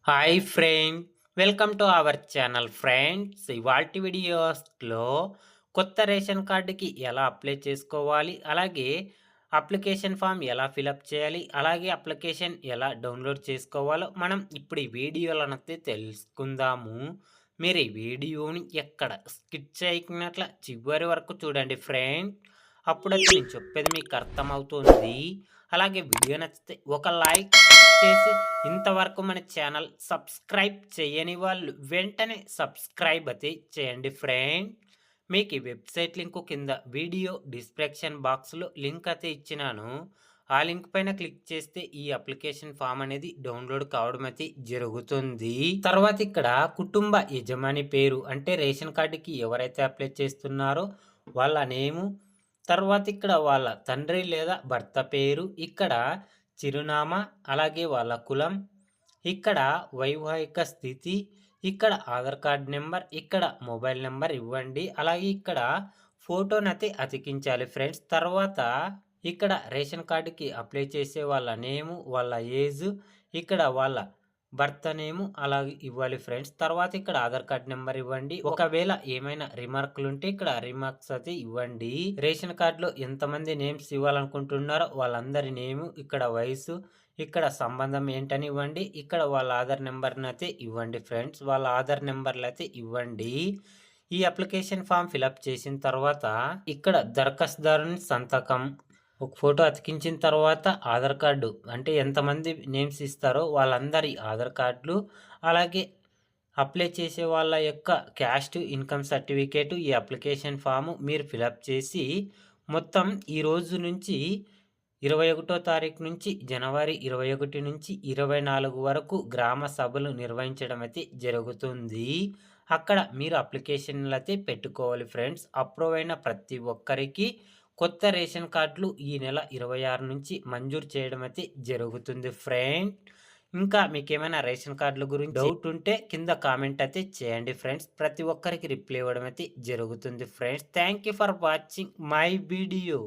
Hi friend, welcome to our channel friends. ఇవాల్టి వీడియోస్లో కొత్త రేషన్ కార్డుకి ఎలా అప్లై చేసుకోవాలి, అలాగే అప్లికేషన్ ఫామ్ ఎలా ఫిలప్ చేయాలి, అలాగే అప్లికేషన్ ఎలా డౌన్లోడ్ చేసుకోవాలో మనం ఇప్పుడు ఈ వీడియోలనైతే తెలుసుకుందాము. మీరు ఈ వీడియోని ఎక్కడ స్కిప్ చేయకున్నట్ల చివరి వరకు చూడండి ఫ్రెండ్. అప్పుడైతే నేను చెప్పేది మీకు అర్థమవుతుంది. అలాగే వీడియో నచ్చితే ఒక లైక్ చేసి ఇంతవరకు మన ఛానల్ సబ్స్క్రైబ్ చేయని వాళ్ళు వెంటనే సబ్స్క్రైబ్ అయితే చేయండి ఫ్రెండ్. మీకు ఈ వెబ్సైట్ లింకు కింద వీడియో డిస్క్రిప్షన్ బాక్స్లో లింక్ అయితే ఇచ్చినాను. ఆ లింక్ పైన క్లిక్ చేస్తే ఈ అప్లికేషన్ ఫామ్ అనేది డౌన్లోడ్ కావడం అయితే జరుగుతుంది. తర్వాత ఇక్కడ కుటుంబ యజమాని పేరు అంటే రేషన్ కార్డుకి ఎవరైతే అప్లై చేస్తున్నారో వాళ్ళ నేము, తర్వాత ఇక్కడ వాళ్ళ తండ్రి లేదా భర్త పేరు, ఇక్కడ చిరునామా, అలాగే వాళ్ళ కులం, ఇక్కడ వైవాహిక స్థితి, ఇక్కడ ఆధార్ కార్డ్ నెంబర్, ఇక్కడ మొబైల్ నెంబర్ ఇవ్వండి. అలాగే ఇక్కడ ఫోటోనైతే అతికించాలి ఫ్రెండ్స్. తర్వాత ఇక్కడ రేషన్ కార్డుకి అప్లై చేసే వాళ్ళ నేము, వాళ్ళ ఏజ్, ఇక్కడ వాళ్ళ భర్త నేము అలాగే ఇవ్వాలి ఫ్రెండ్స్. తర్వాత ఇక్కడ ఆధార్ కార్డ్ నెంబర్ ఇవ్వండి. ఒకవేళ ఏమైనా రిమార్కులు ఉంటే ఇక్కడ రిమార్క్స్ అయితే ఇవ్వండి. రేషన్ కార్డులో ఎంతమంది నేమ్స్ ఇవ్వాలనుకుంటున్నారో వాళ్ళందరి నేము, ఇక్కడ వయసు, ఇక్కడ సంబంధం ఏంటని ఇవ్వండి. ఇక్కడ వాళ్ళ ఆధార్ నెంబర్ని అయితే ఇవ్వండి ఫ్రెండ్స్. వాళ్ళ ఆధార్ నెంబర్లు అయితే ఇవ్వండి. ఈ అప్లికేషన్ ఫామ్ ఫిలప్ చేసిన తర్వాత ఇక్కడ దరఖాస్తుదారుని సంతకం, ఒక ఫోటో అతికించిన తర్వాత ఆధార్ కార్డు అంటే ఎంతమంది నేమ్స్ ఇస్తారో వాళ్ళందరి ఆధార్ కార్డులు, అలాగే అప్లై చేసే వాళ్ళ యొక్క క్యాస్ట్ ఇన్కమ్ సర్టిఫికేటు, ఈ అప్లికేషన్ ఫాము మీరు ఫిలప్ చేసి మొత్తం ఈ రోజు నుంచి 21 తారీఖు నుంచి జనవరి 21 నుంచి 24 వరకు గ్రామ సభలు నిర్వహించడం అయితే జరుగుతుంది. అక్కడ మీరు అప్లికేషన్లు అయితే పెట్టుకోవాలి ఫ్రెండ్స్. అప్రూవ్ అయిన ప్రతి ఒక్కరికి కొత్త రేషన్ కార్డులు ఈ నెల 26 నుంచి మంజూరు చేయడం అయితే జరుగుతుంది ఫ్రెండ్. ఇంకా మీకేమైనా రేషన్ కార్డుల గురించి డౌట్ ఉంటే కింద కామెంట్ అయితే చేయండి ఫ్రెండ్స్. ప్రతి ఒక్కరికి రిప్లై ఇవ్వడం అయితే జరుగుతుంది friends. Thank you for watching my video.